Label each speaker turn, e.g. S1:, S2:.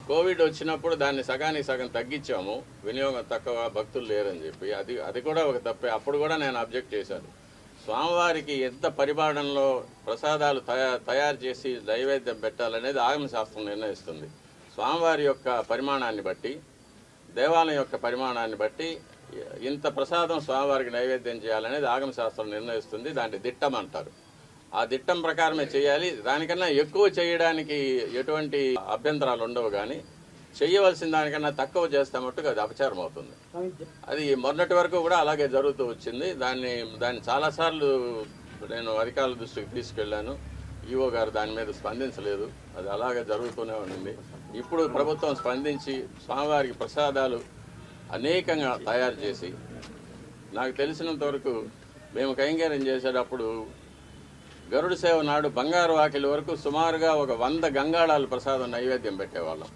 S1: Covid వచ్చినప్పుడు దాన్ని సగానికి సగం తగ్గించాము, వినియోగం తక్కువ, భక్తులు లేరని చెప్పి. అది కూడా ఒక తప్పే. అప్పుడు కూడా నేను అబ్జెక్ట్ చేశాను. స్వామివారికి ఎంత పరిమాణంలో ప్రసాదాలు తయారు చేసి నైవేద్యం పెట్టాలనేది ఆగమ శాస్త్రం నిర్ణయిస్తుంది. స్వామివారి యొక్క పరిమాణాన్ని బట్టి, దేవాలయం యొక్క పరిమాణాన్ని బట్టి ఇంత ప్రసాదం స్వామివారికి నైవేద్యం చేయాలనేది ఆగమ శాస్త్రం నిర్ణయిస్తుంది. దాన్ని దిట్టం అంటారు. ఆ దిట్టం ప్రకారమే చేయాలి. దానికన్నా ఎక్కువ చేయడానికి ఎటువంటి అభ్యంతరాలు ఉండవు, కానీ చేయవలసిన దానికన్నా తక్కువ చేస్తే మట్టుకు అది అపచారం అవుతుంది. అది మొన్నటి వరకు కూడా అలాగే జరుగుతూ వచ్చింది. దాన్ని చాలాసార్లు నేను అధికారుల దృష్టికి తీసుకెళ్లాను. ఈఓ గారు దాని మీద స్పందించలేదు. అది అలాగే జరుగుతూనే ఉంది. ఇప్పుడు ప్రభుత్వం స్పందించి స్వామివారికి ప్రసాదాలు అనేకంగా తయారు చేసి, నాకు తెలిసినంత వరకు మేము కైంకర్యం చేసేటప్పుడు గరుడ సేవ నాడు బంగారు వాకిలి వరకు సుమారుగా ఒక 100 గంగాళాలు ప్రసాదం నైవేద్యం పెట్టేవాళ్ళం.